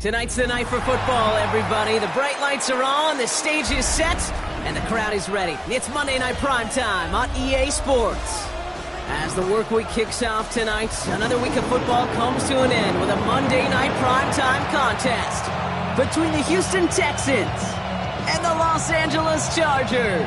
Tonight's the night for football, everybody. The bright lights are on, the stage is set, and the crowd is ready. It's Monday Night Primetime on EA Sports. As the work week kicks off tonight, another week of football comes to an end with a Monday Night Primetime contest between the Houston Texans and the Los Angeles Chargers.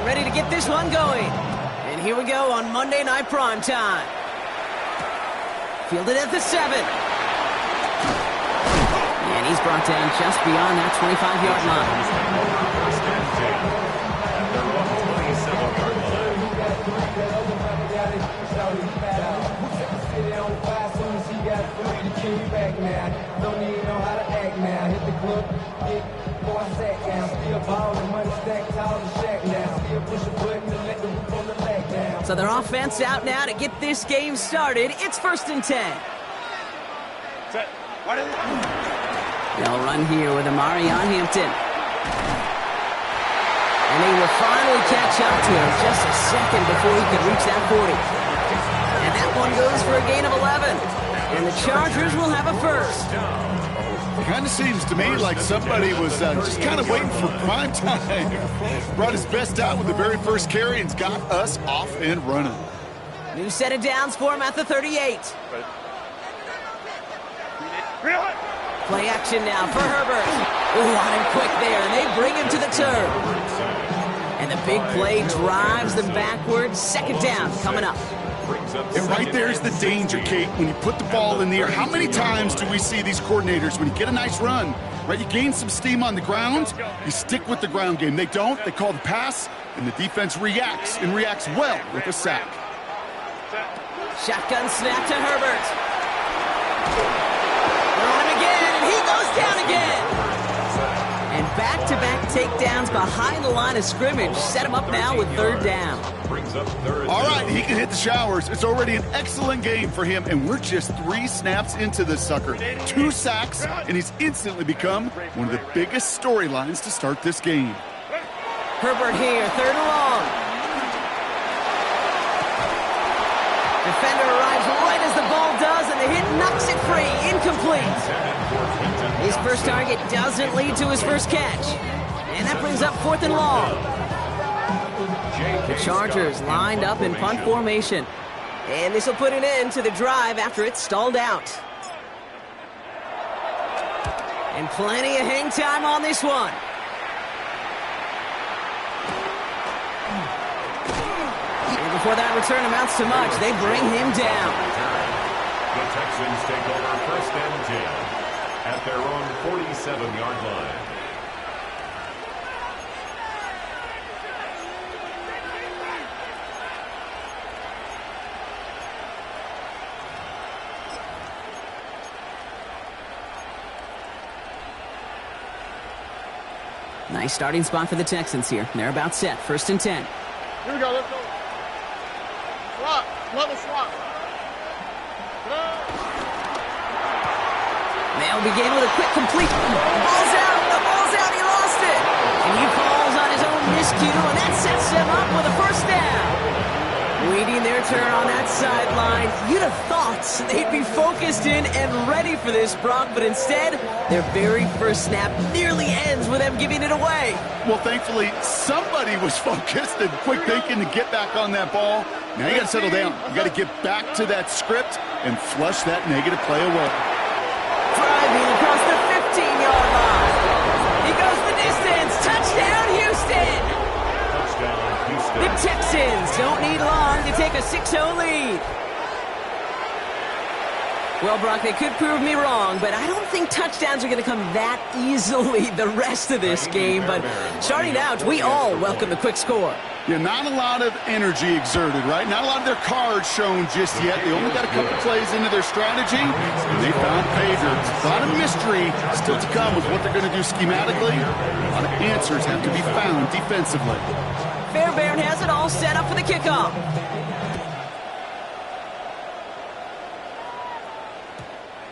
Ready to get this one going. And here we go on Monday Night Primetime. Fielded at the 7. And he's brought down just beyond that 25-yard So their offense out now to get this game started. It's 1st and 10. They'll run here with Amari on Hampton. And they will finally catch up to him just a second before he could reach that 40. And that one goes for a gain of 11. And the Chargers will have a first. It kind of seems to me like somebody was just kind of waiting for prime time. Brought his best out with the very first carry and got us off and running. New set of downs for him at the 38. Play action now for Herbert. Ooh, on him quick there, and they bring him to the turf. And the big play drives them backwards. 2nd down coming up. And right there's the danger, Kate, when you put the ball in the air. How many times do we see these coordinators, when you get a nice run, right, you gain some steam on the ground, you stick with the ground game. They don't. They call the pass, and the defense reacts, and reacts well with a sack. Shotgun snap to Herbert. On him again, and he goes down again. And back-to-back takedowns behind the line of scrimmage set him up now with 3rd down. All right, he can hit the showers. It's already an excellent game for him, and we're just 3 snaps into this sucker. 2 sacks, and he's instantly become one of the biggest storylines to start this game. Herbert here, 3rd and long. Defender arrives right as the ball does, and the hit knocks it free. Incomplete. His first target doesn't lead to his first catch. And that brings up 4th and long. The Chargers lined up in punt formation. And this will put an end to the drive after it's stalled out. And plenty of hang time on this one. And before that return amounts to much, they bring him down. The Texans take over 1st and 10 at their own 47-yard line. Nice starting spot for the Texans here. They're about set. 1st and 10. Here we go. Let's go. Swap. Level swap. They'll begin with a quick complete. Ball's out. The ball's out. He lost it. And he falls on his own miscue, and that sets them up with a 1st down. Waiting their turn on that sideline. You'd have thought they'd be focused in and ready for this, Brock, but instead, their very first snap nearly ends with them giving it away. Well, thankfully, somebody was focused and quick thinking to get back on that ball. Now you got to settle down. You got to get back to that script and flush that negative play away. Driving across the 15-yard line. He goes the distance. Touchdown, Houston. The Texans don't need long to take a 6-0 lead. Well, Brock, they could prove me wrong, but I don't think touchdowns are going to come that easily the rest of this game. But starting out, we all welcome the quick score. Yeah, not a lot of energy exerted, right? Not a lot of their cards shown just yet. They only got a couple plays into their strategy, and they found pay dirt. A lot of mystery still to come with what they're going to do schematically. A lot of answers have to be found defensively. Fairbairn has it all set up for the kickoff.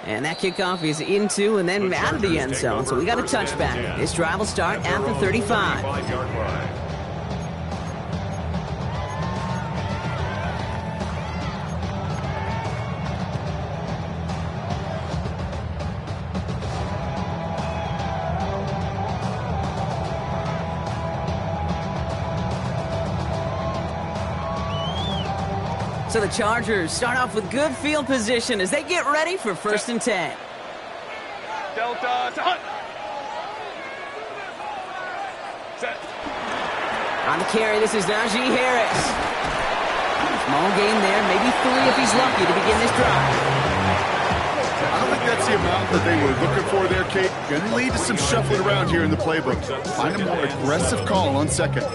And that kickoff is into and then out of the end zone, so we got a touchback. This drive will start at the 35. So the Chargers start off with good field position as they get ready for 1st and 10. Delta to Hunt. Set. On the carry, this is Najee Harris. Small gain there, maybe 3 if he's lucky to begin this drive. I don't think that's the amount that they were looking for there, Kate. Going to lead to some shuffling around here in the playbook. Find a more aggressive call on 2nd.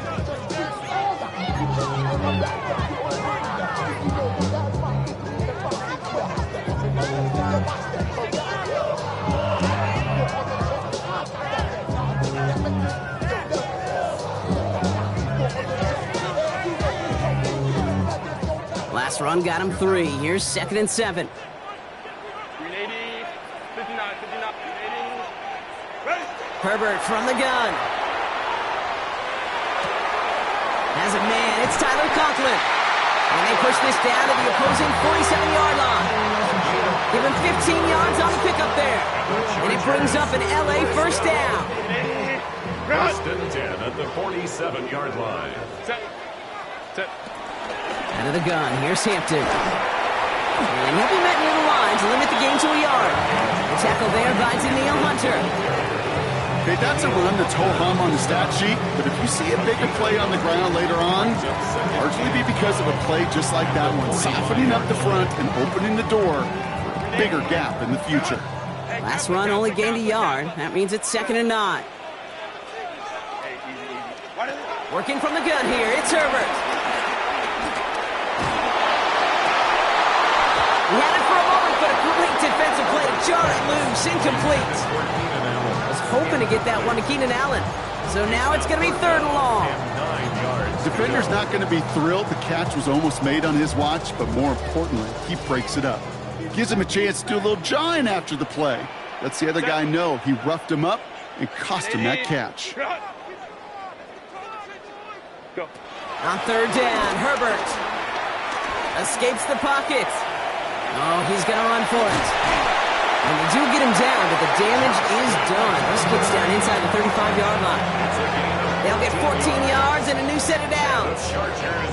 Last run got him 3. Here's 2nd and 7. 380, 59, 380. Ready. Herbert from the gun. Has a man. It's Tyler Conklin. And they push this down to the opposing 47-yard line. Give him 15 yards on the pickup there. And it brings up an LA 1st down. 1st and 10 at the 47-yard line. Set. Set. Out of the gun, here's Hampton. And he'll be met near the line to limit the gain to a yard. The tackle there by Danielle Hunter. Okay, that's a run that's ho-hum on the stat sheet, but if you see a bigger play on the ground later on, largely be because of a play just like that one, softening up the front and opening the door for a bigger gap in the future. Last run only gained a yard. That means it's 2nd and 9. Working from the gun here, it's Herbert. He had it for a moment, but a great defensive play to jar it loose, incomplete. Was hoping to get that one to Keenan Allen. So now it's going to be 3rd and long. Defender's not going to be thrilled the catch was almost made on his watch, but more importantly, he breaks it up. Gives him a chance to do a little jawing after the play. Lets the other guy know he roughed him up and cost him that catch. Go. On 3rd down, Herbert escapes the pocket. Oh, he's going to run for it. And they do get him down, but the damage is done. This gets down inside the 35-yard line. They'll get 14 yards and a new set of downs.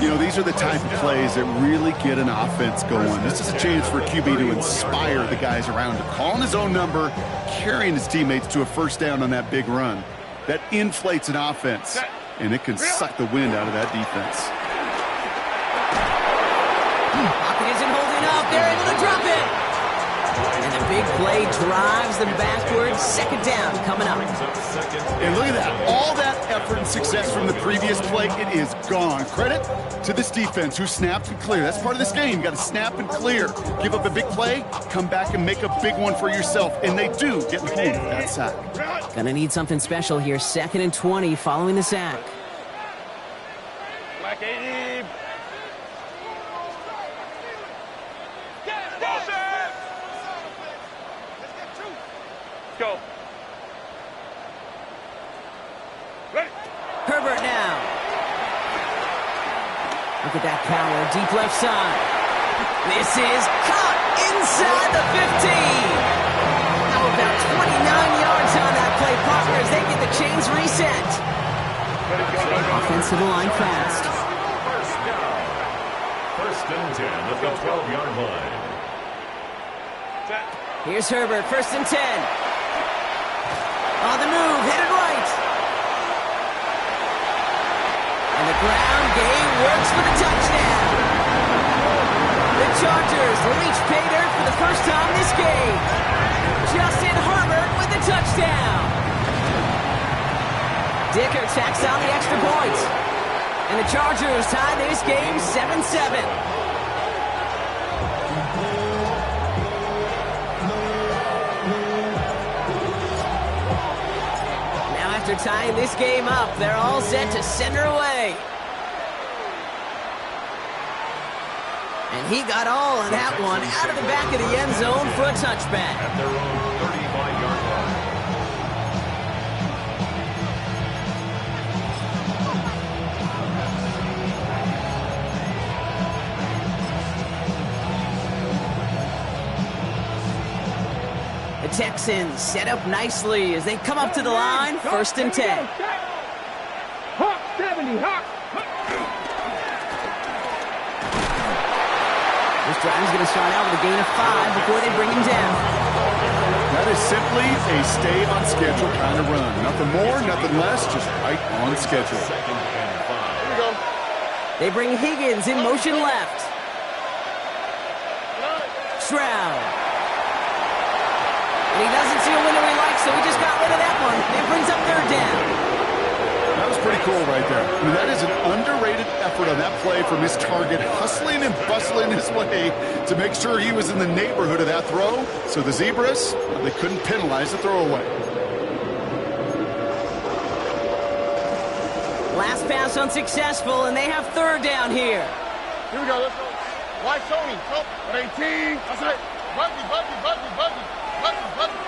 You know, these are the type of plays that really get an offense going. This is a chance for a QB to inspire the guys around him. Calling his own number, carrying his teammates to a 1st down on that big run. That inflates an offense, and it can suck the wind out of that defense. Pocket isn't holding up. They're able to drop it. And the big play drives them backwards. 2nd down coming up. And look at that. All that effort and success from the previous play, it is gone. Credit to this defense who snapped and cleared. That's part of this game. You got to snap and clear. Give up a big play, come back and make a big one for yourself. And they do get home with that sack. Gonna need something special here. 2nd and 20 following the sack. Black 80. Go. Ready. Herbert now. Look at that power, deep left side. This is caught inside the 15. How about 29 yards on that play, partners? They get the chains reset. Offensive line fast. 1st and 10 at the 12-yard line. Set. Here's Herbert, 1st and 10. On the move, headed right. And the ground game works for the touchdown. The Chargers reach pay dirt for the 1st time this game. Justin Herbert with the touchdown. Dicker tacks on the extra point. And the Chargers tie this game 7-7. After tying this game up, they're all set to send her away. And He got all of that one out of the back of the end zone for a touchback. At their own 35-yard line. The Texans set up nicely as they come up to the line, 1st and 10. Hawk 70, Hawk. This drive is going to start out with a gain of 5 before they bring him down. That is simply a stay on schedule kind of run. Nothing more, nothing less, just right on schedule. Second and 5. Here we go. They bring Higgins in motion left. Stroud. And he doesn't see a window he likes, so he just got rid of that one. It brings up 3rd down. That was pretty cool right there. I mean, that is an underrated effort on that play from his target, hustling and bustling his way to make sure he was in the neighborhood of that throw. So the Zebras, they couldn't penalize the throwaway. Last pass unsuccessful, and they have 3rd down here. Here we go. Let's go. Why Sony? So, 18. That's it. Buggy, buggy, buggy, buggy. Buggy, buggy.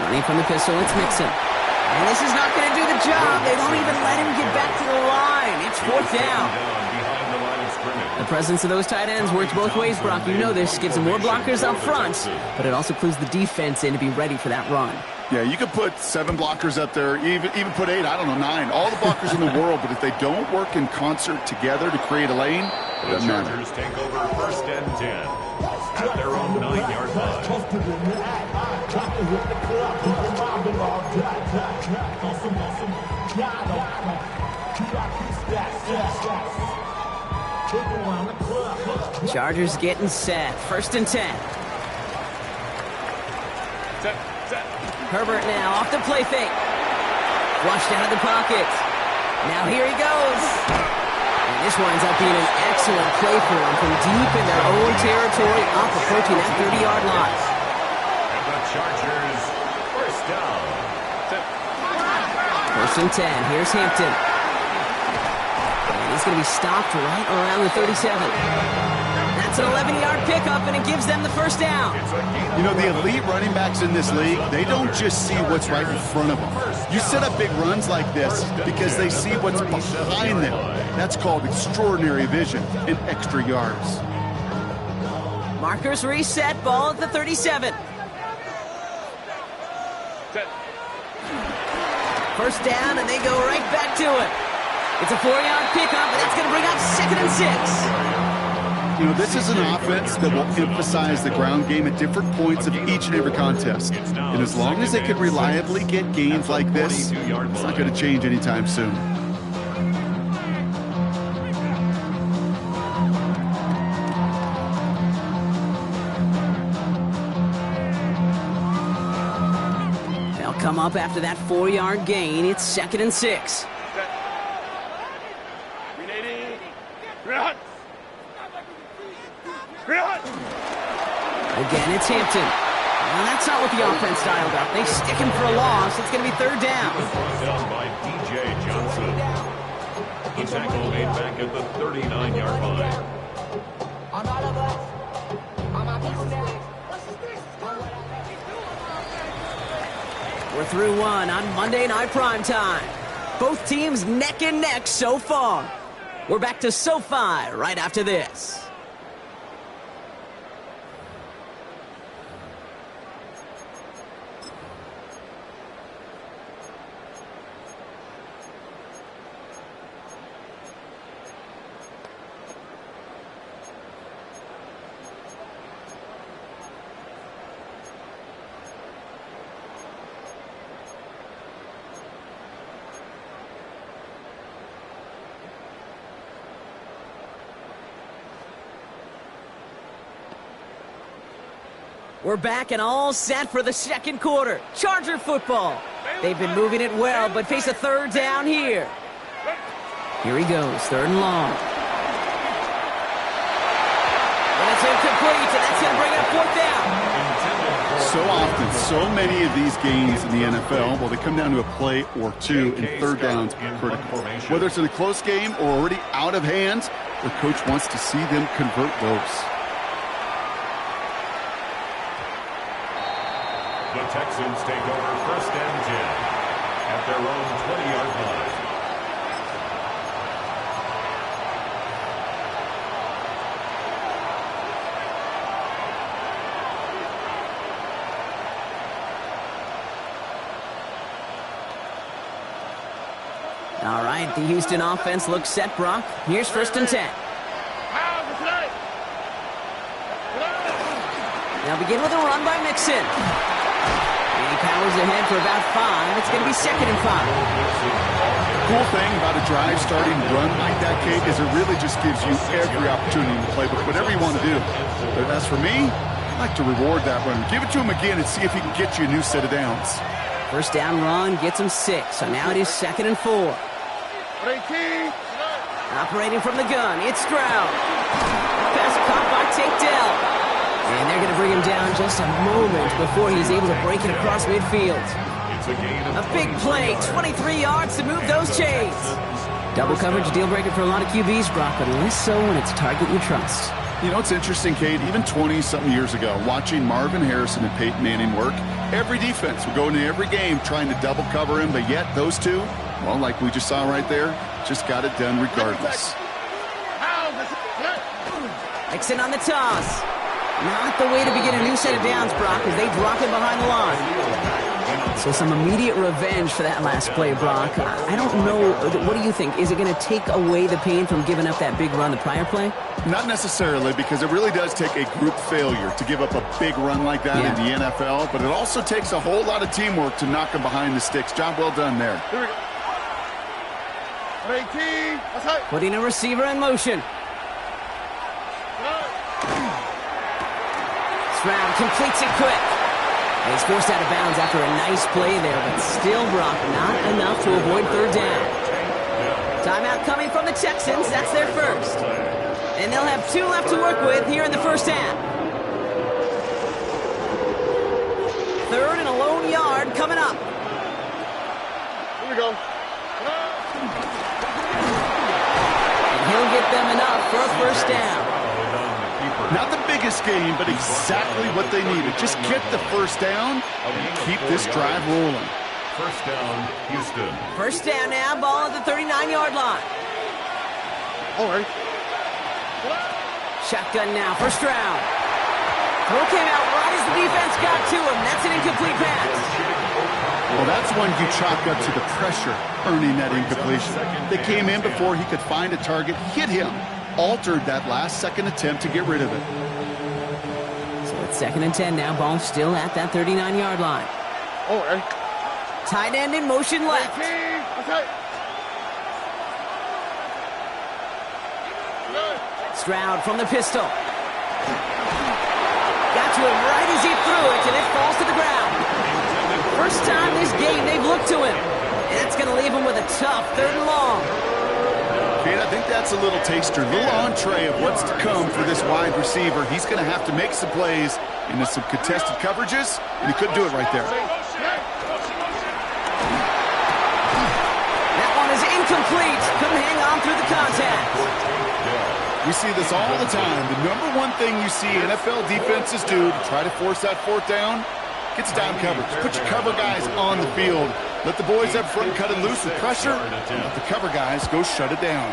Running from the pistol, it's Mixon. And this is not going to do the job. They don't even let him get back to the line. It's 4th down. Behind the line of scrimmage. The presence of those tight ends works both ways, Brock. You know this. Gives them more blockers up front, but it also clues the defense in to be ready for that run. Yeah, you could put 7 blockers up there, even put 8, I don't know, 9. All the blockers in the world, but if they don't work in concert together to create a lane, it The doesn't matter. Chargers take over 1st and 10 at their own 9-yard line. Chargers getting set. 1st and 10. Set, set. Herbert now off the play fake. Flushed out of the pocket. Now here he goes. And this winds up being an excellent play for him from deep in their own territory, up approaching that 30-yard line. And the Chargers, 1st down. Set. 1st and 10. Here's Hampton. And he's going to be stopped right around the 37. That's an 11-yard pickup, and it gives them the 1st down. You know, the elite running backs in this league, they don't just see what's right in front of them. You set up big runs like this because they see what's behind them. That's called extraordinary vision and extra yards. Markers reset, ball at the 37. Set. 1st down, and they go right back to it. It's a 4-yard pickup, and it's going to bring up 2nd and 6. You know, this is an offense that will emphasize the ground game at different points of each and every contest. And as long as they can reliably get gains like this, it's not going to change anytime soon. They'll come up after that 4-yard gain. It's 2nd and 6. Set. 380. 300. 300. Again, it's Hampton. Well, that's not what the offense dialed up. They stick him for a loss. It's going to be 3rd down. Brought down by DJ Johnson. The tackle made back at the 39-yard line. We're through one on Monday Night Primetime. Both teams neck and neck so far. We're back to SoFi right after this. We're back and all set for the 2nd quarter. Charger football. They've been moving it well, but face a 3rd down here. Here he goes, 3rd and long. And it's incomplete, and that's going to bring up 4th down. So often, so many of these games in the NFL, well, they come down to a play or two, and third downs are critical. Whether it's in a close game or already out of hands, the coach wants to see them convert those. The Texans take over 1st and 10 at their own 20-yard line. All right, the Houston offense looks set, Brock. Here's 1st and 10. Now begin with a run by Mixon. And he powers ahead for about 5. It's going to be 2nd and 5. Cool thing about a drive starting run like that, Kate, is it really just gives you every opportunity to play with whatever you want to do. But as for me, I like to reward that run. Give it to him again and see if he can get you a new set of downs. 1st down run gets him 6. So now it is 2nd and 4. Operating from the gun, it's Stroud. Pass caught by Tate Dell. And they're going to bring him down just a moment before he's able to break it across midfield. A big play, 23 yards to move those chains. Double coverage deal breaker for a lot of QBs, Brock, but less so when it's a target you trust. You know, it's interesting, Kate, even 20-something years ago, watching Marvin Harrison and Peyton Manning work, every defense would go into every game trying to double cover him, but yet those two, well, like we just saw right there, just got it done regardless. Mixon on the toss. Not the way to begin a new set of downs, Brock, as they drop him behind the line. So some immediate revenge for that last play, Brock. I don't know. What do you think? Is it going to take away the pain from giving up that big run the prior play? Not necessarily, because it really does take a group failure to give up a big run like that in the NFL, but it also takes a whole lot of teamwork to knock him behind the sticks. Job well done there. Here we go. 18. Putting a receiver in motion. Stroud completes it quick. He's forced out of bounds after a nice play there, but still, Brock, not enough to avoid 3rd down. Timeout coming from the Texans. That's their first. And they'll have 2 left to work with here in the 1st half. 3rd and a lone yard coming up. Here we go. And he'll get them enough for a 1st down. Not the biggest game, but exactly what they needed. Just get the 1st down and keep this drive rolling. 1st down, Houston. 1st down now, ball at the 39-yard line. All right. Shotgun now for Stroud. Throw came out right as the defense got to him. That's an incomplete pass. Well, that's one you chalk up to the pressure earning that incompletion. They came in before he could find a target, hit him, altered that last-second attempt to get rid of it. So it's 2nd and 10 now. Ball still at that 39-yard line. All right. Tight end in motion left. Stroud from the pistol. Got to him right as he threw it, and it falls to the ground. First time this game they've looked to him. And that's going to leave him with a tough 3rd and long. Kate, I think that's a little taster, a little entree of what's to come for this wide receiver. He's going to have to make some plays into some contested coverages, and he couldn't do it right there. That one is incomplete. Couldn't hang on through the contact. We see this all the time. The number one thing you see NFL defenses do to try to force that 4th down, gets down coverage. Put your cover guys on the field. Let the boys up front cut it loose with pressure, and let the cover guys go shut it down.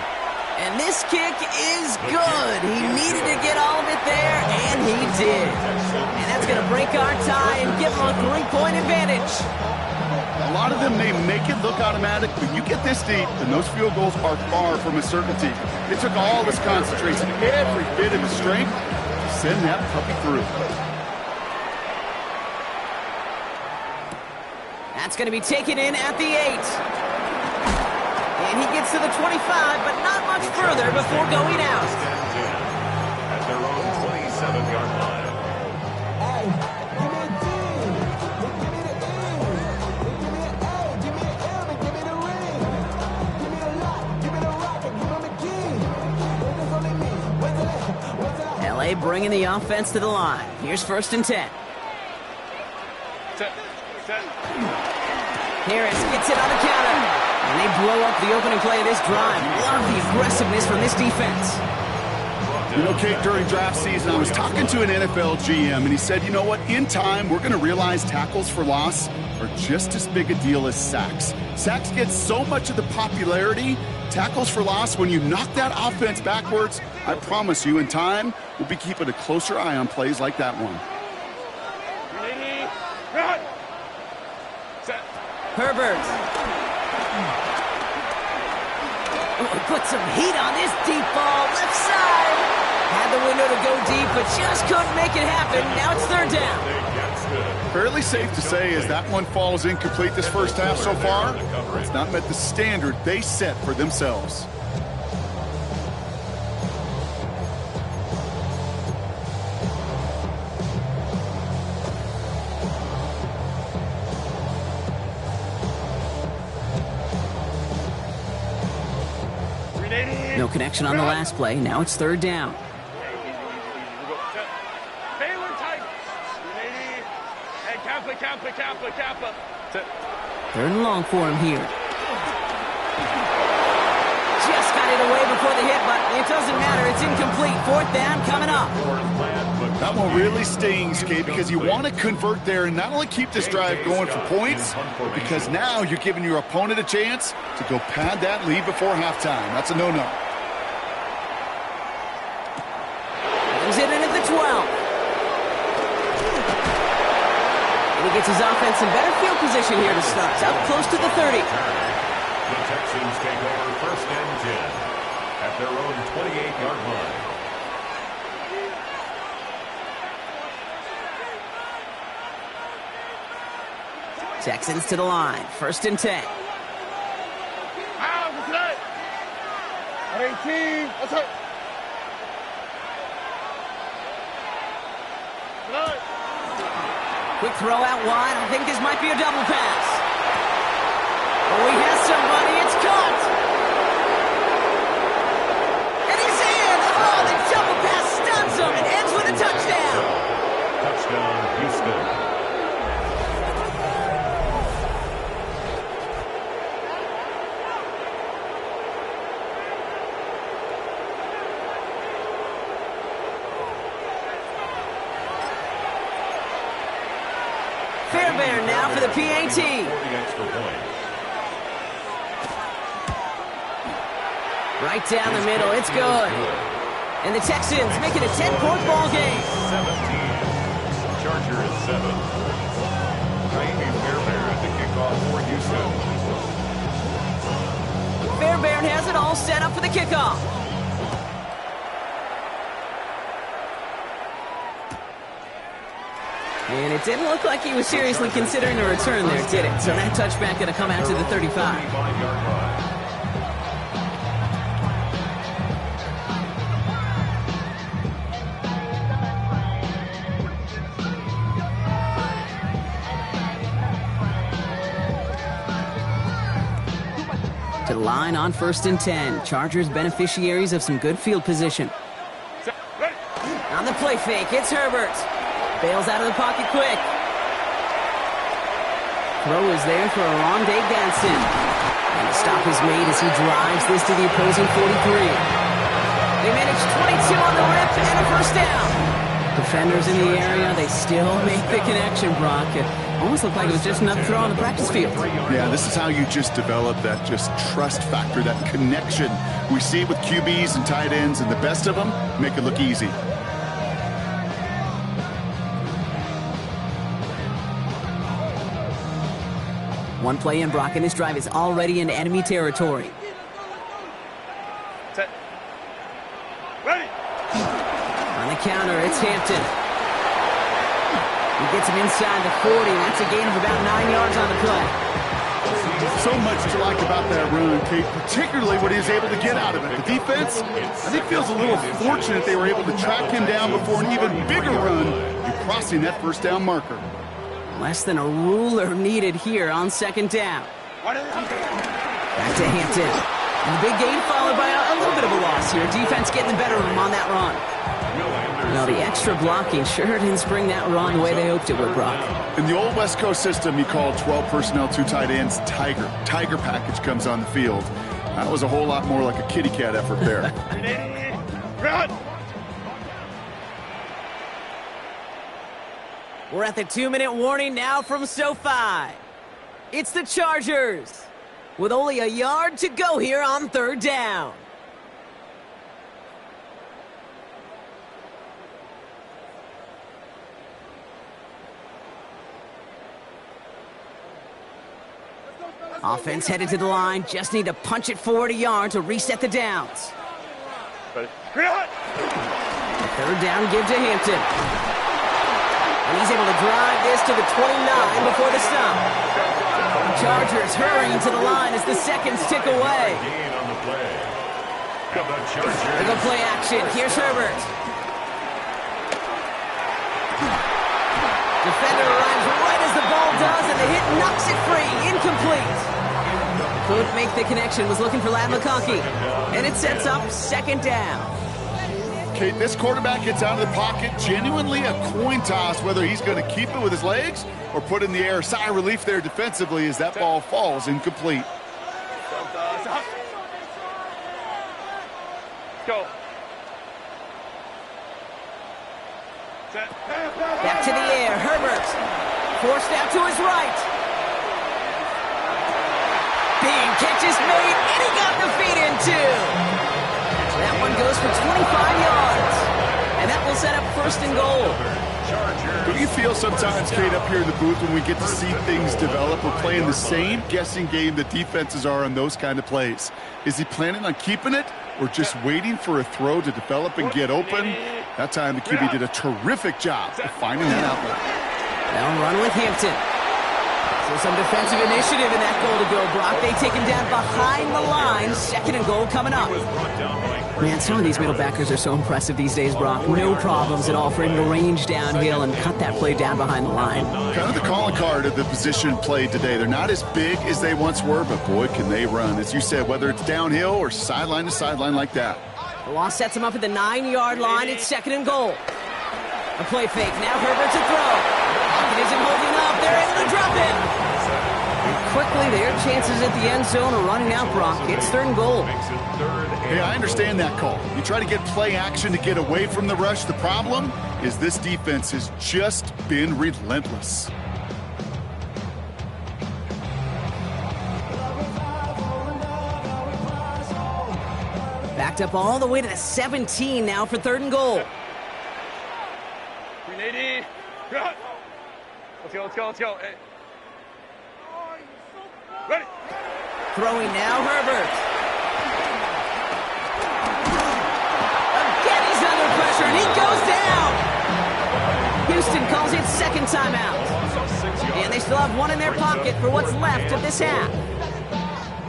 And this kick is good. He needed to get all of it there, and he did. And that's going to break our tie and give him a 3-point advantage. A lot of them may make it look automatic, but you get this deep, and those field goals are far from a certainty. It took all his concentration, every bit of his strength, to send that puppy through. That's going to be taken in at the 8. And he gets to the 25, but not much further before going out. At their own 27-yard line. LA bringing the offense to the line. Here's 1st and 10. Harris gets it on the counter. And they blow up the opening play of this drive. Love the aggressiveness from this defense. You know, Kate, during draft season, I was talking to an NFL GM, and he said, you know what, in time, we're going to realize tackles for loss are just as big a deal as sacks. Sacks get so much of the popularity. Tackles for loss, when you knock that offense backwards, I promise you, in time, we'll be keeping a closer eye on plays like that one. Herbert. Put some heat on this deep ball, left side. Had the window to go deep, but just couldn't make it happen. Now it's third down. Fairly safe to say as that one falls incomplete this first half so far, it's not met the standard they set for themselves. No connection on the last play. Now it's third down. Third and long for him here. Just got it away before the hit, but it doesn't matter. It's incomplete. Fourth down coming up. That one really stings, Kate, because you want to convert there and not only keep this drive going for points, but because now you're giving your opponent a chance to go pad that lead before halftime. That's a no-no. He's in at the 12. And he gets his offense in better field position here to start. It's up close to the 30. The Texans take over first and 10 at their own 28-yard line. Texans to the line. First and 10. What's that? At 18. What's that? Quick throw out wide. I think this might be a double pass. Oh, he has somebody. It's caught. And he's in. Oh, the double pass stuns him and ends with a touchdown. Touchdown, Houston. Fairbairn now for the PAT. Right down the middle. It's good. And the Texans make it a 10-point ball game. 17. Chargers 7. Jaime Fairbairn at the kickoff for Houston. Fairbairn has it all set up for the kickoff. And it didn't look like he was seriously considering a return there, did it? So that touchback going to come out to the 35. To the line on first and 10. Chargers beneficiaries of some good field position. On the play fake, it's Herbert. Bails out of the pocket quick. Throw is there for Rondé Gadsden. And the stop is made as he drives this to the opposing 43. They manage 22 on the rip and a first down. Defenders in the area, they still make the connection, Brock. It almost looked like it was just another throw on the practice field. Yeah, this is how you just develop that just trust factor, that connection. We see it with QBs and tight ends, and the best of them make it look easy. One play in, Brock, and this drive is already in enemy territory. Set. Ready. On the counter, it's Hampton. He gets him inside the 40. That's a gain of about 9 yards on the play. So much to like about that run, Kate, particularly what he was able to get out of it. The defense, I think, feels a little fortunate they were able to track him down before an even bigger run in crossing that first down marker. Less than a ruler needed here on second down. Back to Hampton. And the big gain followed by a little bit of a loss here. Defense getting the better of him on that run. Well, the extra blocking sure didn't spring that run the way they hoped it would, Brock. In the old West Coast system, you called 12 personnel, 2 tight ends, Tiger. Tiger package comes on the field. That was a whole lot more like a kitty cat effort there. We're at the 2-minute warning now from SoFi. It's the Chargers with only a yard to go here on 3rd down. Offense headed to the line. Just need to punch it forward a yard to reset the downs. The 3rd down give to Hampton. And he's able to drive this to the 29 before the stop. Chargers hurrying to the line as the seconds tick away. They go play action. Here's Herbert. Defender arrives right as the ball does, and the hit knocks it free. Incomplete. Couldn't make the connection. Was looking for Lad McConkey. And it sets up 2nd down. Kate, this quarterback gets out of the pocket. Genuinely a coin toss whether he's going to keep it with his legs or put it in the air. Sigh of relief there defensively as that ball falls incomplete. Go. Back to the air. Herbert. Forced out to his right. Big catch is made, and he got the feet in too. That one goes for 25 yards. And that will set up 1st and goal. Do you feel sometimes, Kate, up here in the booth when we get to see things develop, we're playing the same guessing game that defenses are on those kind of plays? Is he planning on keeping it or just waiting for a throw to develop and get open? That time the QB did a terrific job of finding that outlet. They'll run with Hampton. So some defensive initiative in that goal to go, Brock. They take him down behind the line. 2nd and goal coming up. Man, some of these middle backers are so impressive these days, Brock. No problems at all for him to range downhill and cut that play down behind the line. Kind of the calling card of the position played today. They're not as big as they once were, but boy, can they run. As you said, whether it's downhill or sideline to sideline like that. The loss sets him up at the 9-yard line. It's 2nd and goal. A play fake. Now Herbert to throw. Pocket isn't holding up. They're able to drop him. And quickly, their chances at the end zone are running out, Brock. It's 3rd and goal. Hey, I understand that call. You try to get play action to get away from the rush. The problem is this defense has just been relentless. Backed up all the way to the 17 now for 3rd and goal. 380. Let's go. Hey. Ready. Throwing now, Herbert. Again, he's under pressure, and he goes down. Houston calls it 2nd timeout. And they still have one in their pocket for what's left of this half.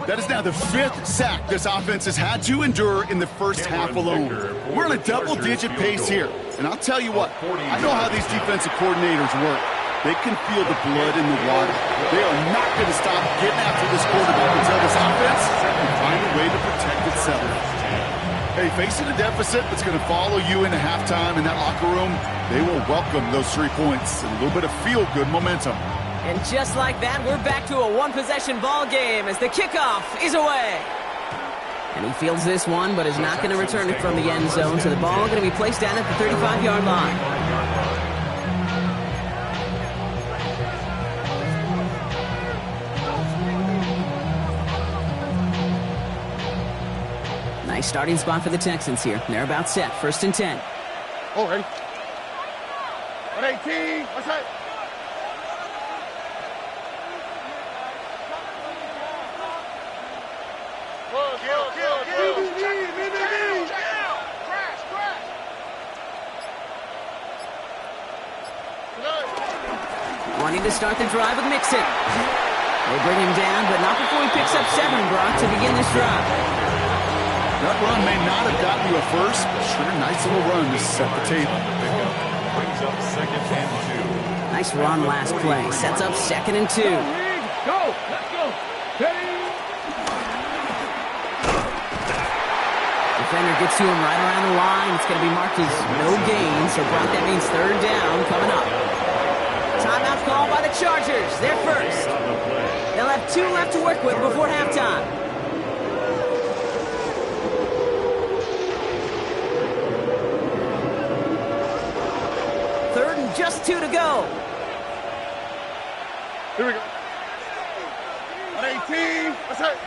That is now the 5th sack this offense has had to endure in the first half alone. We're on a double-digit pace here. And I'll tell you what, I know how these defensive coordinators work. They can feel the blood in the water. They are not going to stop getting after this quarterback until this offense can find a way to protect itself. Hey, facing a deficit that's going to follow you into halftime in that locker room, they will welcome those 3 points and a little bit of feel-good momentum. And just like that, we're back to a 1-possession ball game as the kickoff is away. And he fields this one, but is not going to return it from the end zone, so the ball going to be placed down at the 35-yard line. Nice starting spot for the Texans here. They're about set. 1st and 10. Oh, ready. 118. What's that? Wanting to start the drive with Mixon. They bring him down, but not before he picks up 7, Brock, to begin this drive. That run may not have gotten you a first, but sure, nice little run to set the table. Brings up 2nd and 2. Nice run last play. Sets up 2nd and 2. Go! Let's go! Ready? Defender gets to him right around the line. It's going to be marked as no gain, so Brock, that means third down coming up. Timeout called by the Chargers. They're first. They'll have 2 left to work with before halftime. Third and just 2 to go. Here we go. On 18. That's it.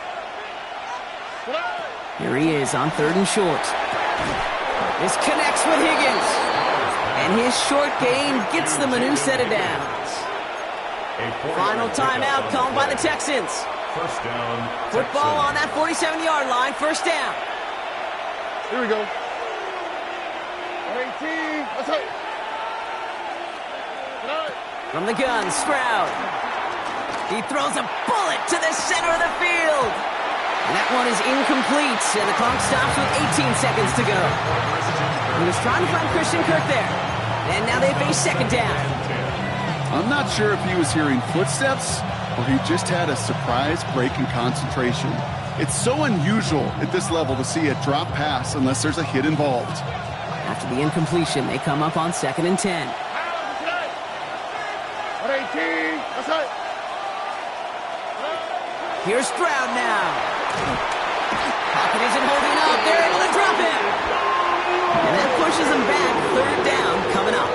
Here he is on third and short. This connects with Higgins. And his short gain gets them a new set of downs. Final timeout called by the Texans. First down. Football on that 47-yard line. First down. Here we go. On 18. That's it. From the gun, Stroud. He throws a bullet to the center of the field. And that one is incomplete, and the clock stops with 18 seconds to go. He was trying to find Christian Kirk there. And now they face second down. I'm not sure if he was hearing footsteps or he just had a surprise break in concentration. It's so unusual at this level to see a drop pass unless there's a hit involved. After the incompletion, they come up on 2nd and 10. On 18. That's it. Here's Stroud now. Pocket isn't holding up. They're able to drop him. And that pushes him back. Third down coming up.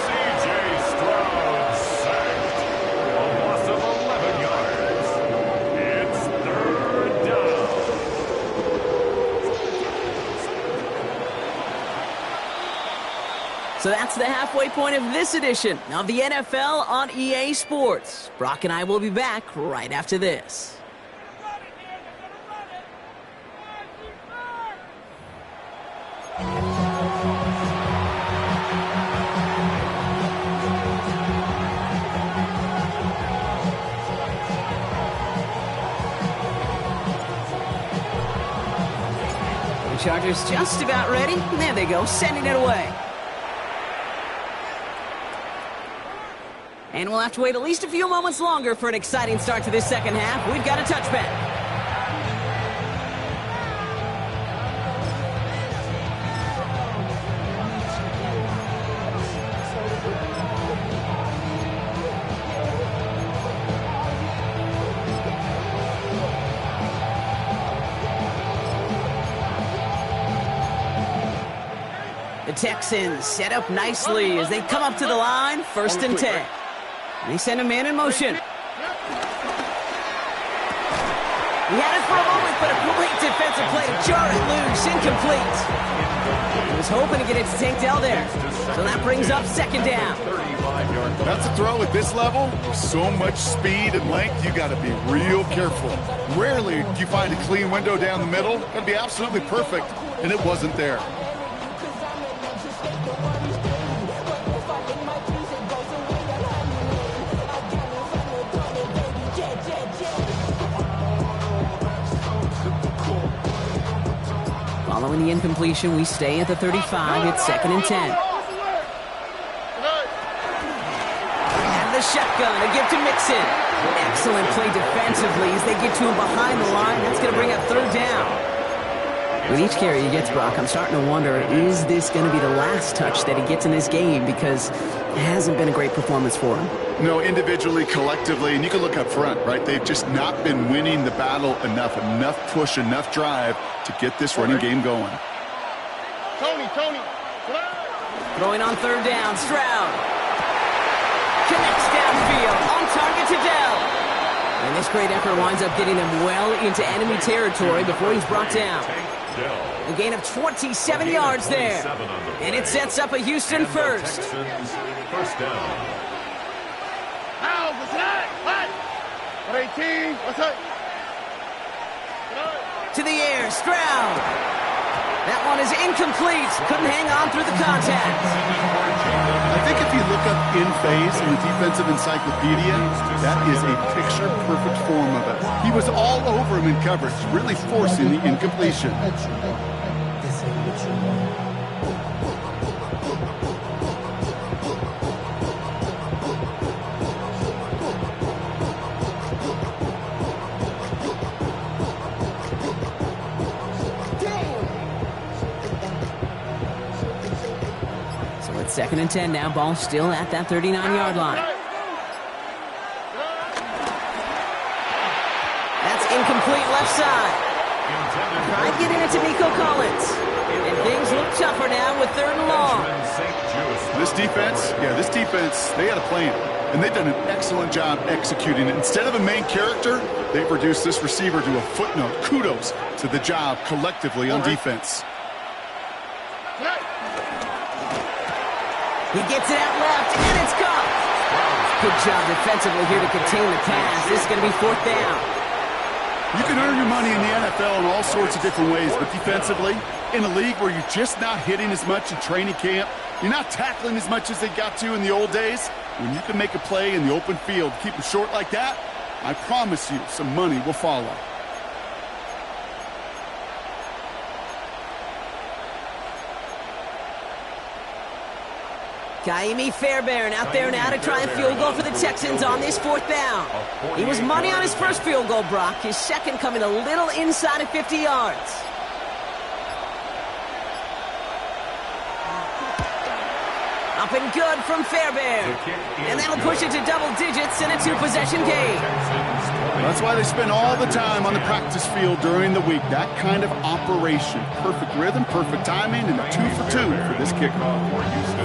C.J. Stroud sacked. A loss of 11 yards. It's third down. So that's the halfway point of this edition of the NFL on EA Sports. Brock and I will be back right after this. The Chargers just about ready. There they go, sending it away. And we'll have to wait at least a few moments longer for an exciting start to this second half. We've got a touchback. The Texans set up nicely as they come up to the line, 1st and 10. They send a man in motion. He had it for a moment, but a great defensive play to jar it loose, incomplete. He was hoping to get it to Tank Dell there. So that brings up 2nd down. That's a throw at this level. So much speed and length, you got to be real careful. Rarely do you find a clean window down the middle. That'd be absolutely perfect, and it wasn't there. Following the incompletion, we stay at the 35. It's 2nd and 10. And the shotgun, a gift to Mixon. Excellent play defensively as they get to him behind the line. That's going to bring up 3rd down. With each carry he gets, Brock, I'm starting to wonder, is this going to be the last touch that he gets in this game? Because it hasn't been a great performance for him. No, individually, collectively, and you can look up front, right? They've just not been winning the battle enough push, enough drive to get this running game going. Tony. Throwing on 3rd down, Stroud. Connects downfield, on target to Dell. And this great effort winds up getting them well into enemy territory before he's brought down. A gain of 27 yards there. And it sets up a Houston first. First down. What? On 18. What's up? To the air, Stroud. That one is incomplete. Couldn't hang on through the contact. I think if you look up in phase in the defensive encyclopedia, that is a picture-perfect form of it. He was all over him in coverage, really forcing the incompletion. 2nd and 10 now. Ball still at that 39-yard line. That's incomplete left side. Try getting it to Nico Collins. And things look tougher now with 3rd and long. This defense, they had a plan. And they've done an excellent job executing it. Instead of a main character, they've reduced this receiver to a footnote. Kudos to the job collectively on defense. He gets it out left, and it's caught. Good job defensively here to contain the pass. This is going to be 4th down. You can earn your money in the NFL in all sorts of different ways, but defensively, in a league where you're just not hitting as much in training camp, you're not tackling as much as they got to in the old days, when you can make a play in the open field, keep them short like that, I promise you some money will follow. Kaimi Fairbairn out there now to try a field goal for the Texans on this 4th down. He was money on his first field goal, Brock. His second coming a little inside of 50 yards. Up and good from Fairbairn. And that'll push it to double digits in a 2-possession game. That's why they spend all the time on the practice field during the week. That kind of operation. Perfect rhythm, perfect timing, and a 2 for 2 for this kickoff.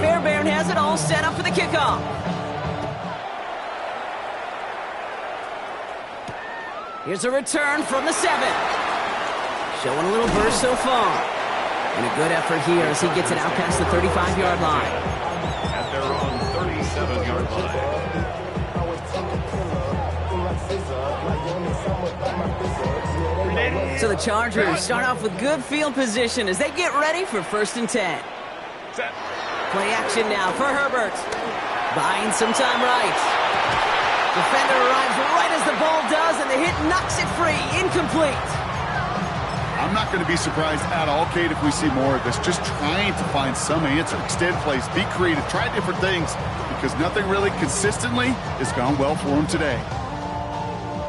Fairbairn has it all set up for the kickoff. Here's a return from the 7. Showing a little burst so far. And a good effort here as he gets it out past the 35-yard line. At their own 37-yard line. So the Chargers start off with good field position as they get ready for 1st and 10. Play action now for Herbert. Buying some time right. Defender arrives right as the ball does, and the hit knocks it free. Incomplete. I'm not going to be surprised at all, Kate, if we see more of this. Just trying to find some answer, extend plays, be creative, try different things, because nothing really consistently has gone well for him today.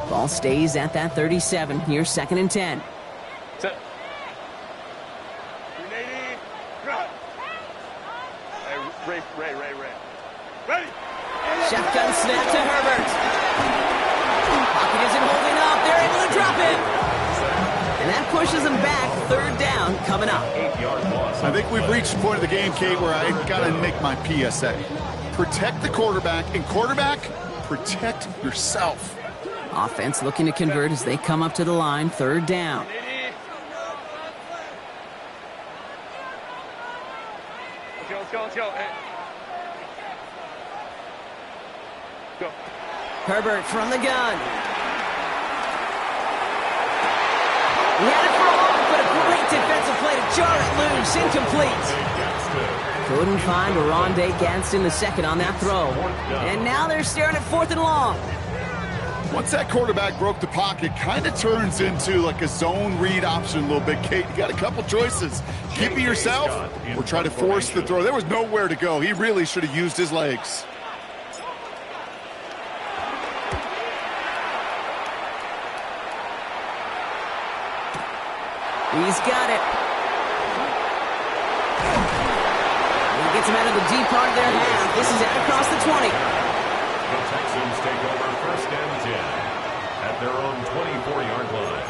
Ball stays at that 37. Here's 2nd and 10. Set. Ray. Ready. Shotgun snap to Herbert. Pocket isn't holding up. They're able to drop it. And that pushes them back. 3rd down coming up. 8-yard loss. I think we've reached the point of the game, Kate, where I got to make my PSA. Protect the quarterback, and quarterback, protect yourself. Offense looking to convert as they come up to the line. 3rd down. Let's go. Hey. Go. Herbert from the gun. He had it for a moment, but a great defensive play to jar it loose. Incomplete. Couldn't find Rondé Gadsden the second on that throw. And now they're staring at 4th and long. Once that quarterback broke the pocket, kind of turns into like a zone read option a little bit, Kate. You got a couple choices. Keep it yourself or try to force the throw. There was nowhere to go. He really should have used his legs. He's got it. He gets him out of the deep part of their half. This is out across the 20. The Texans take over 1st and 10 at their own 24-yard line.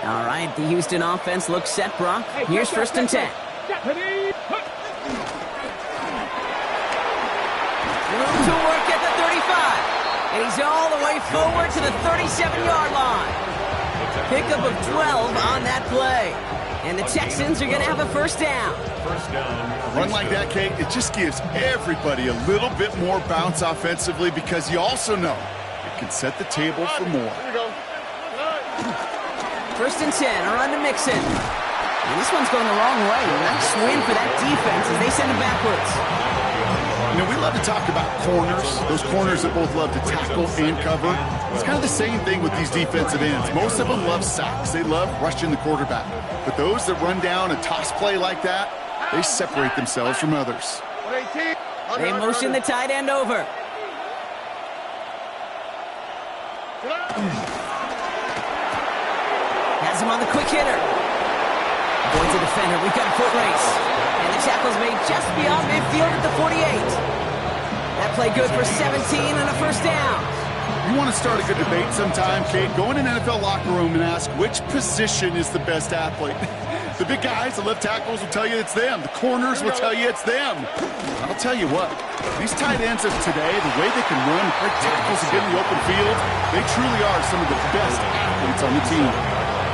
All right, the Houston offense looks set, Brock. Here's 1st and 10. Room to work at the 35. And he's all the way forward to the 37-yard line. Pickup of 12 on that play. And the Texans are going to have a 1st down. A run like that, Kate, it just gives everybody a little bit more bounce offensively because you also know it can set the table for more. Here we go. 1st and 10, a run to Mixon. And this one's going the wrong way. Nice win for that defense as they send it backwards. You know, we love to talk about corners, those corners that both love to tackle and cover. It's kind of the same thing with these defensive ends. Most of them love sacks. They love rushing the quarterback. But those that run down a toss play like that, they separate themselves from others. They motion the tight end over. Has him on the quick hitter. Avoids a defender. We've got a foot race. And the tackle's made just beyond midfield at the 48. That play good for 17 and a first down. You want to start a good debate sometime, Kate? Go in an NFL locker room and ask which position is the best athlete. The big guys, the left tackles will tell you it's them. The corners will tell you it's them. I'll tell you what, these tight ends of today, the way they can run, break tackles and get in the open field, they truly are some of the best athletes on the team.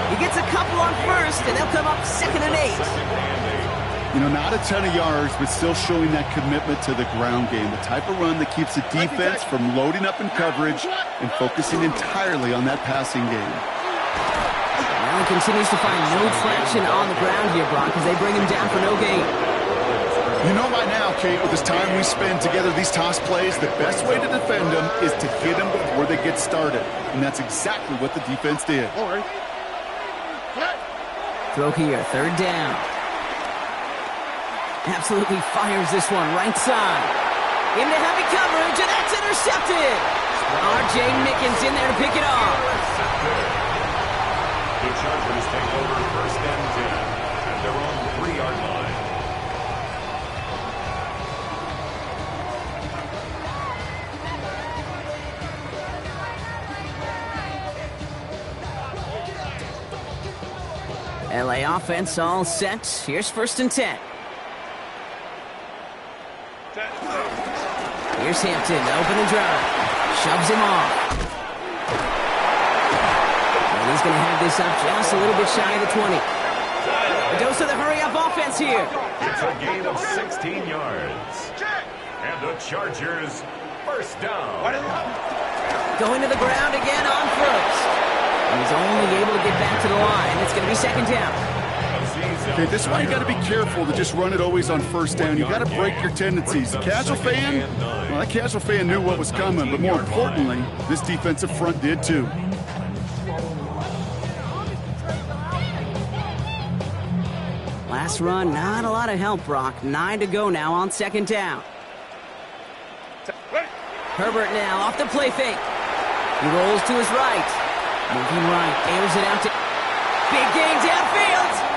He gets a couple on first, and they'll come up 2nd and 8. You know, not a ton of yards, but still showing that commitment to the ground game. The type of run that keeps the defense from loading up in coverage and focusing entirely on that passing game. Allen continues to find no traction on the ground here, Brock, as they bring him down for no gain. You know by now, Kate, with this time we spend together these toss plays, the best way to defend them is to hit them before they get started. And that's exactly what the defense did. Throw here, 3rd down. Absolutely fires this one right side. Into heavy coverage, and that's intercepted. R.J. Mickens in there to pick it off. The Chargers take over 1st and 10 at their own 3-yard line. LA offense all set. Here's 1st and 10. Here's Hampton, open and drive. Shoves him off. And he's going to have this up just a little bit shy of the 20. A dose of the hurry-up offense here. It's a gain of 16 yards. And the Chargers, 1st down. Going to the ground again on first. And he's only able to get back to the line. It's going to be 2nd down. Okay, this is why you got to be careful to just run it always on 1st down. You got to break your tendencies. The casual fan, well, that casual fan knew what was coming, but more importantly, this defensive front did too. Last run, not a lot of help, Brock. 9 to go now on 2nd down. Herbert now off the play fake. He rolls to his right. Moving right, airs it out to... Big gain downfield.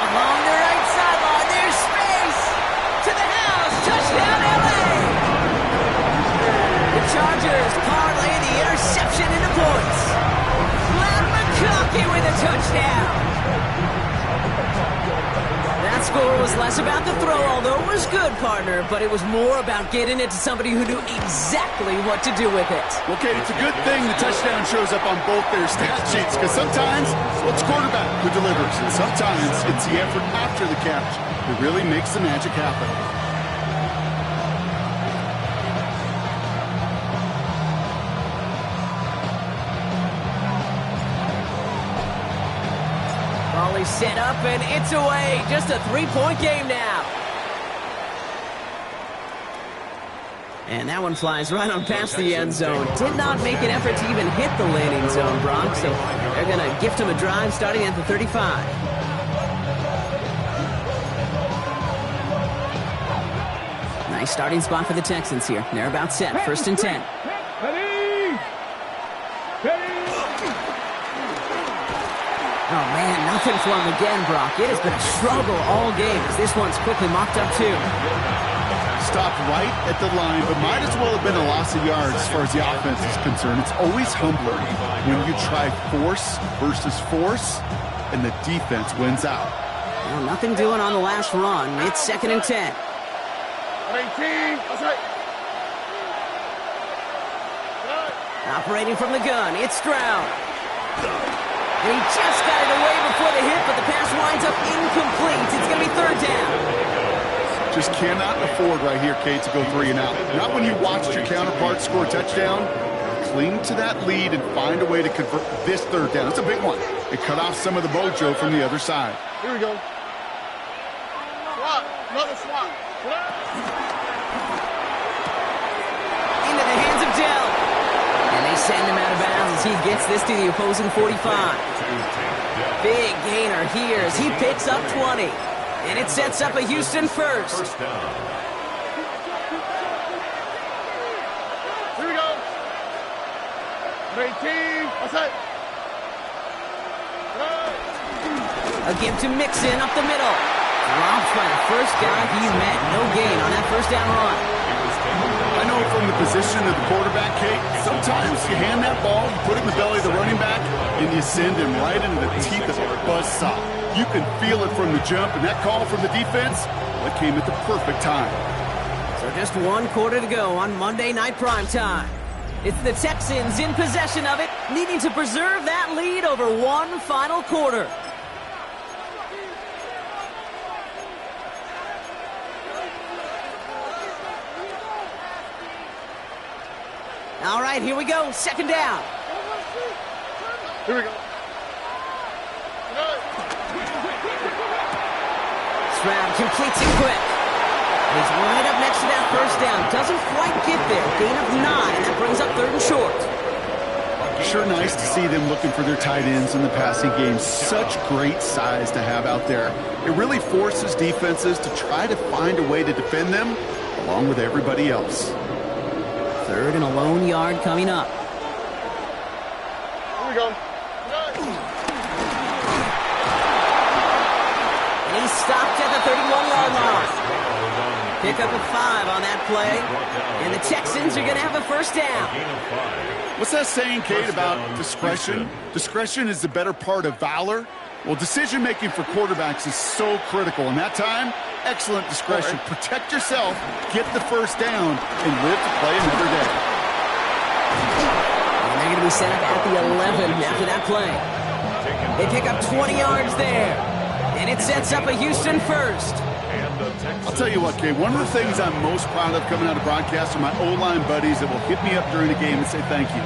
Along the right sideline, there's space. To the house, touchdown LA. The Chargers parlay the interception into points. Glenn McConkey with a touchdown. That score was less about the throw, although it was good, partner, but it was more about getting it to somebody who knew exactly what to do with it. Okay, it's a good thing the touchdown shows up on both their stat sheets, because sometimes it's quarterback who delivers, and sometimes it's the effort after the catch that really makes the magic happen. Volley set up, and it's away. Just a 3-point game now. And that one flies right on past the end zone. Did not make an effort to even hit the landing zone, Brock. So they're going to gift him a drive starting at the 35. Nice starting spot for the Texans here. They're about set. 1st and 10. Oh, man, nothing for him again, Brock. It has been a struggle all game as this one's quickly mocked up, too. Stopped right at the line, but might as well have been a loss of yards as far as the offense is concerned. It's always humbling when you try force versus force, and the defense wins out. Well, nothing doing on the last run. It's 2nd and 10. 18, that's right. Operating from the gun, it's Stroud. And he just got it away before the hit, but the pass winds up incomplete. It's going to be 3rd down. Just cannot afford right here, Kate, to go 3 and out. Not when you watched your counterpart score a touchdown. Cling to that lead and find a way to convert this 3rd down. It's a big one. It cut off some of the mojo from the other side. Here we go. Swat. Another swat. Into the hands of Dell. And they send him out of bounds as he gets this to the opposing 45. Big gainer here as he picks up 20. And it sets up a Houston first. First down. Here we go. 18. That's it. A give to Mixon up the middle. Dropped by the first guy he met. No gain on that first down run. I know from the position of the quarterback, Kate, sometimes you hand that ball, you put it in the belly of the running back, and you send him right into the teeth of a buzzsaw. You can feel it from the jump, and that call from the defense, that came at the perfect time. So just 1 quarter to go on Monday Night Primetime. It's the Texans in possession of it, needing to preserve that lead over one final quarter. All right, here we go. Second down. Here we go. Stroud completes it quick. He's right up next to that first down. Doesn't quite get there. Gain of 9, and that brings up 3rd and short. Sure nice to see them looking for their tight ends in the passing game. Such great size to have out there. It really forces defenses to try to find a way to defend them along with everybody else. 3rd and a lone yard coming up. Here we go. And he's stopped at the 31-yard line. Pick up a 5 on that play. And the Texans are going to have a first down. What's that saying, Kate, about discretion? Discretion is the better part of valor. Well, decision-making for quarterbacks is so critical. In that time, excellent discretion. Protect yourself, get the first down, and live to play another day. And they're going to be set up at the 11 after that play. They pick up 20 yards there. And it sets up a Houston first. I'll tell you what, Kate, one of the things I'm most proud of coming out of broadcast are my O-line buddies that will hit me up during the game and say thank you.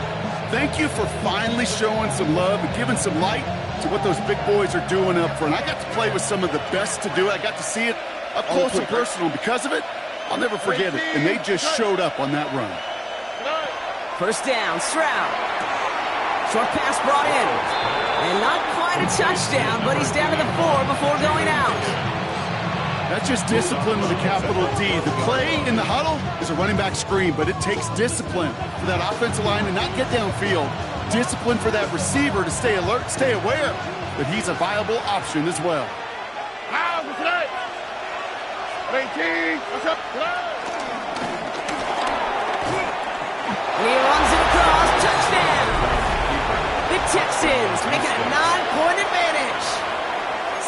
Thank you for finally showing some love and giving some light to what those big boys are doing up front. I got to play with some of the best to do it. I got to see it up close and personal. Because of it, I'll never forget it. And they just showed up on that run. First down, Stroud. Short pass brought in. And not quite a touchdown, but he's down to the 4 before going out. That's just discipline with a capital D. The play in the huddle is a running back screen, but it takes discipline for that offensive line to not get downfield. Discipline for that receiver to stay alert, stay aware that he's a viable option as well. And he runs it across. Touchdown! The Texans make it a 9-point advantage.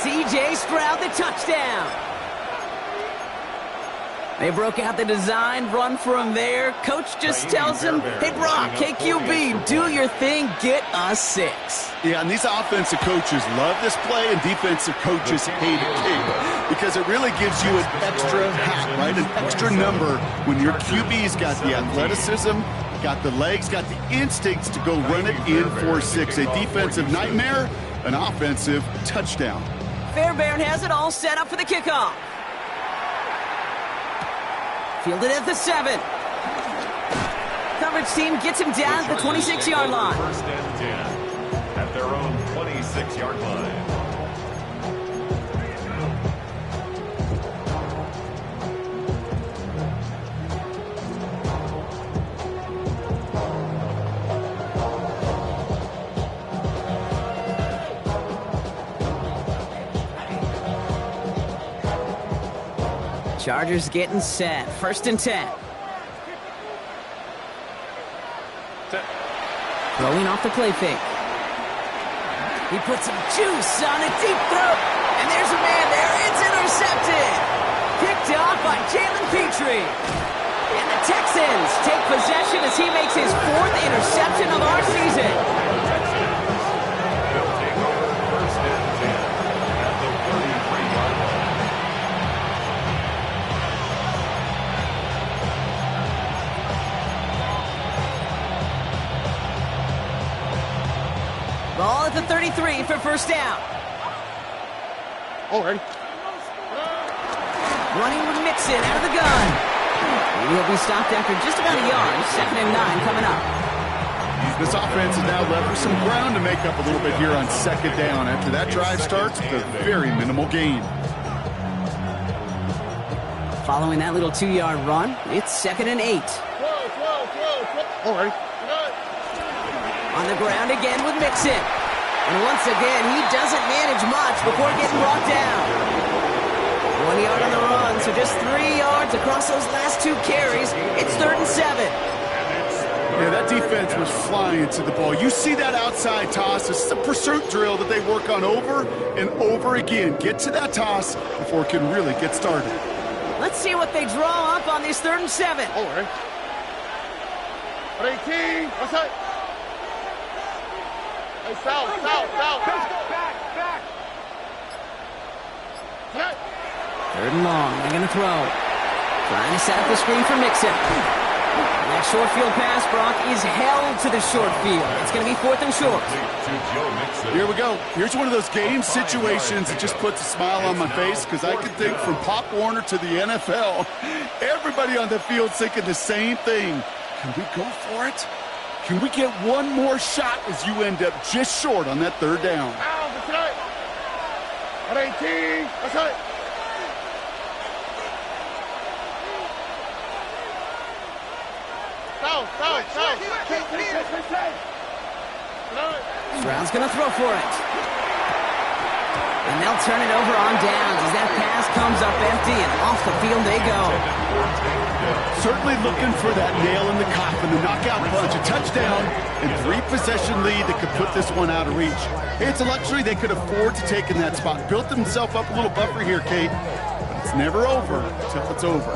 C.J. Stroud, the touchdown. They broke out the design, run from there. Coach just tells him, hey, Brock, KQB, do your thing, get us 6. Yeah, and these offensive coaches love this play, and defensive coaches hate it because it really gives you an extra hat, right? An extra number when your QB's got the athleticism, got the legs, got the instincts to go run it in for 6. A defensive nightmare, an offensive touchdown. Fairbairn has it all set up for the kickoff. Fielded at the 7. Coverage team gets him down at the 26-yard line. First and 10 at their own 26-yard line. Chargers getting set. First and 10. Throwing off the play fake. He puts some juice on a deep throw. And there's a man there. It's intercepted. Picked off by Jalen Petrie. And the Texans take possession as he makes his 4th interception of our season. They'll take over first and 10 at the 33-yard line. Ball at the 33 for first down. Already. Running with Mixon out of the gun. He'll be stopped after just about a yard. 2nd and 9 coming up. This offense is now left with some ground to make up a little bit here on 2nd down after that drive starts with a very minimal gain. Following that little 2-yard run, it's 2nd and 8. Already. On the ground again with Mixon. And once again, he doesn't manage much before getting brought down. 1 yard on the run, so just 3 yards across those last 2 carries. It's 3rd and 7. Yeah, that defense was flying to the ball. You see that outside toss. This is a pursuit drill that they work on over and over again. Get to that toss before it can really get started. Let's see what they draw up on this 3rd and 7. Over. 18. What's that? Hey, south. Back. Back. 3rd and long. They're going to throw. Trying to set up the screen for Mixon. That short field pass, Brock, is held to the short field. It's going to be 4th and short. Here we go. Here's one of those game situations that just puts a smile on my face because I can think from Pop Warner to the NFL, everybody on the field thinking the same thing. Can we go for it? Can we get one more shot as you end up just short on that 3rd down? That's right. 18. That's right. Stroud's going to throw for it. And they'll turn it over on downs as that pass comes up empty and off the field they go. Certainly looking for that nail in the coffin, the knockout punch, a touchdown, and 3-possession lead that could put this one out of reach. It's a luxury they could afford to take in that spot. Built themselves up a little buffer here, Kate, but it's never over until it's over.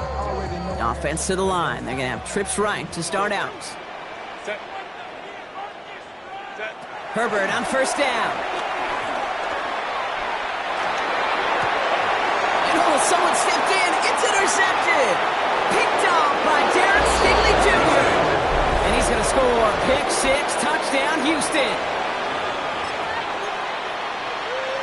Offense to the line. They're going to have trips right to start out. Herbert on 1st down. And someone stepped in. It's intercepted. Picked off by Darren Stingley Jr. And he's going to score. Pick 6, touchdown, Houston.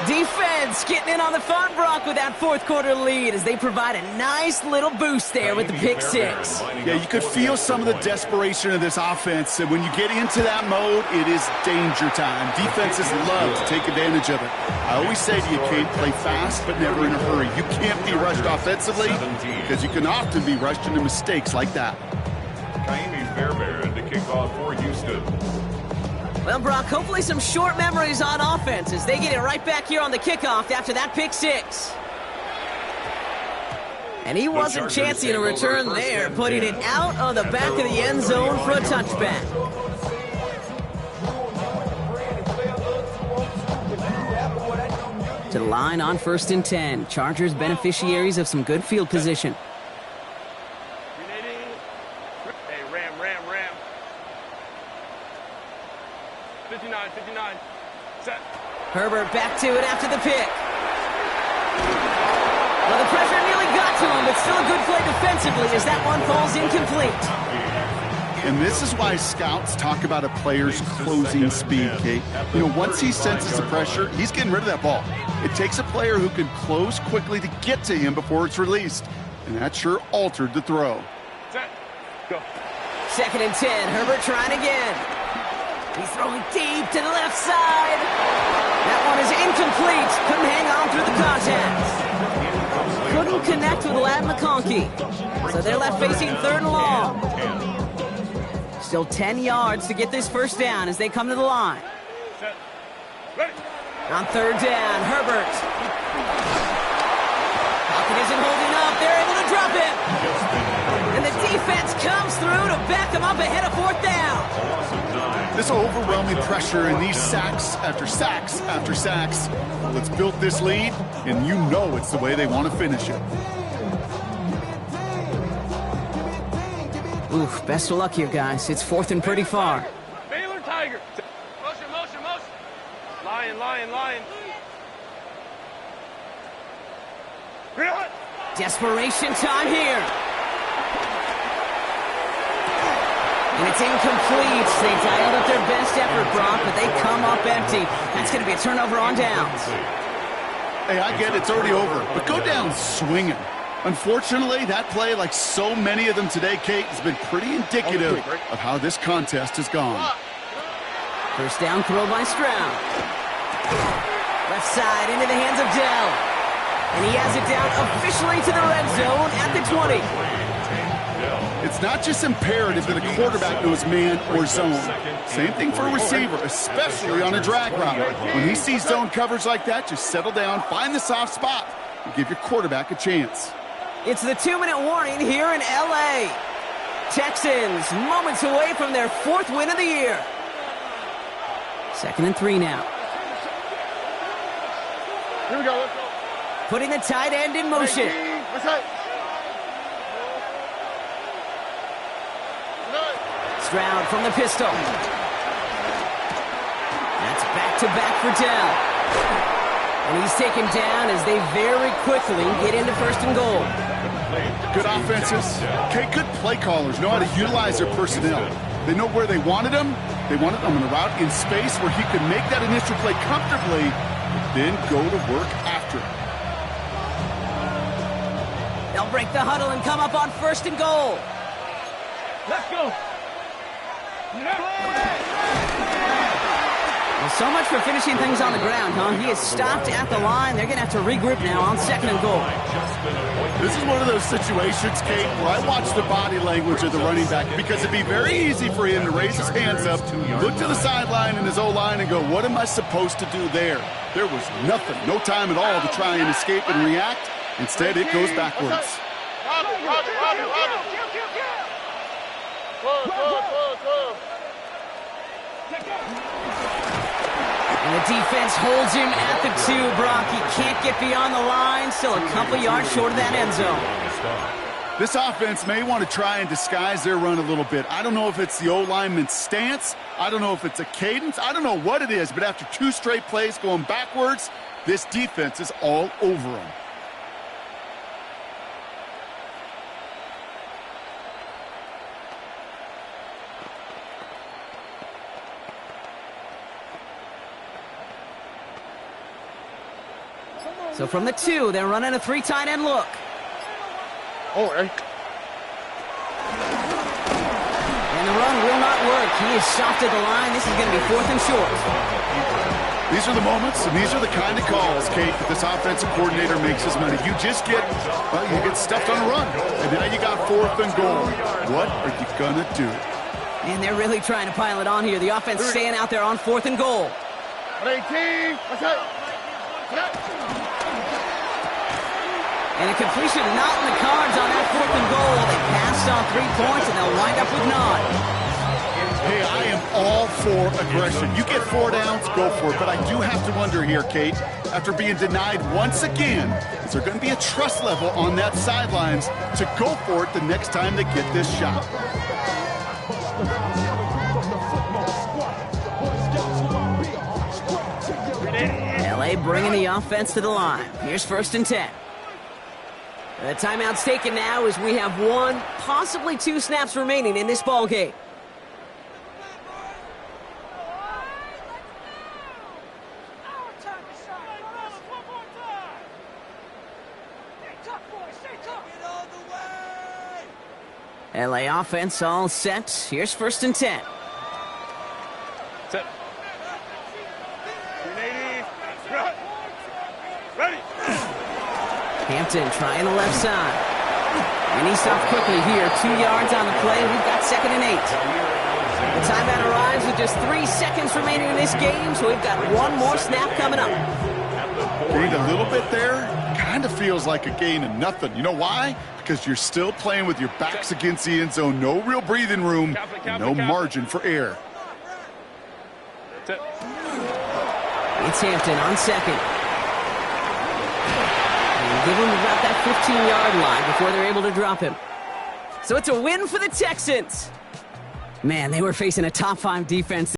Defense getting in on the fun, Brock, with that 4th quarter lead as they provide a nice little boost there with the pick 6. Yeah, you could feel some of the desperation of this offense. And when you get into that mode, it is danger time. Defenses love to take advantage of it. I always say to you, Kate, play fast but never in a hurry. You can't be rushed offensively because you can often be rushed into mistakes like that. Kaimi Fairbairn to kick off for Houston. Well, Brock, hopefully some short memories on offense as they get it right back here on the kickoff after that pick 6. And he wasn't chancing a return there, putting it out on the back of the end zone for a touchback. To the line on 1st and 10. Chargers beneficiaries of some good field position. Hey, Ram. 59. Set. Herbert back to it after the pick. Well, the pressure nearly got to him, but still a good play defensively as that one falls incomplete. And this is why scouts talk about a player's closing speed, Kate. You know, once he senses the pressure, he's getting rid of that ball. It takes a player who can close quickly to get to him before it's released. And that sure altered the throw. Set. Go. 2nd and 10. Herbert trying again. He's throwing deep to the left side. That one is incomplete. Couldn't hang on through the contact. Couldn't connect with Ladd McConkey. So they're left facing 3rd and long. Still 10 yards to get this 1st down as they come to the line. Set. Ready. On 3rd down, Herbert. Pocket isn't holding up. They're able to drop him. And the defense comes through to back him up ahead of 4th down. This overwhelming pressure and these sacks after sacks after sacks. Let's build this lead, and you know it's the way they want to finish it. Oof, best of luck here, guys. It's 4th and pretty far. Baylor Tiger. Motion. Lion. Desperation time here. And it's incomplete. They dialed up their best effort, Brock, but they come up empty. That's going to be a turnover on downs. Hey, I get it. It's already over. But go down swinging. Unfortunately, that play, like so many of them today, Kate, has been pretty indicative of how this contest has gone. 1st down throw by Stroud. Left side into the hands of Dell. And he has it down officially to the red zone at the 20. It's not just imperative that a quarterback knows man or zone. Same thing for a receiver, especially on a drag route. When he sees zone coverage like that, just settle down, find the soft spot, and give your quarterback a chance. It's the 2-minute warning here in L.A. Texans moments away from their 4th win of the year. 2nd and 3 now. Here we go. Let's go. Putting the tight end in motion. Let's go. Stroud from the pistol. That's back-to-back for Dell. And he's taken down as they very quickly get into 1st and goal. Good offenses. Okay, good play callers know how to utilize their personnel. They know where they wanted him. They wanted him on a route in space where he could make that initial play comfortably, but then go to work after it. They'll break the huddle and come up on 1st and goal. Let's go. Well, so much for finishing things on the ground, huh? He is stopped at the line. They're going to have to regroup now on 2nd and goal. This is one of those situations, Kate, where I watch the body language of the running back because it'd be very easy for him to raise his hands up, look to the sideline in his O-line and go, what am I supposed to do there? There was nothing, no time at all to try and escape and react. Instead, it goes backwards. And the defense holds him at the 2, Brock. He can't get beyond the line. Still a couple yards short of that end zone. This offense may want to try and disguise their run a little bit. I don't know if it's the O-lineman's stance. I don't know if it's a cadence. I don't know what it is, but after 2 straight plays going backwards, this defense is all over them. So from the 2, they're running a 3 tight end look. Oh, hey. And the run will not work. He is soft at the line. This is going to be 4th and short. These are the moments, and these are the kind of calls, Kate, that this offensive coordinator makes his money. You just get, well, you get stuffed on a run, and now you got 4th and goal. What are you going to do? And they're really trying to pile it on here. The offense staying out there on 4th and goal. 18. Let's go. And a completion not in the cards on that 4th and goal. They passed on 3 points, and they'll wind up with none. Hey, I am all for aggression. You get 4 downs, go for it. But I do have to wonder here, Kate, after being denied once again, is there going to be a trust level on that sidelines to go for it the next time they get this shot? LA bringing the offense to the line. Here's 1st and 10. The timeout's taken now as we have 1, possibly 2 snaps remaining in this ball game. LA offense all set. Here's 1st and 10. Set. 380. Ready. Hampton trying the left side. And he stopped quickly here. 2 yards on the play. We've got 2nd and 8. The timeout arrives with just 3 seconds remaining in this game, so we've got 1 more snap coming up. Gained a little bit there. Kind of feels like a gain of nothing. You know why? Because you're still playing with your backs against the end zone. No real breathing room. And no margin for error. Set. It's Hampton on 2nd. And give him about that 15-yard line before they're able to drop him. So it's a win for the Texans. Man, they were facing a top 5 defense.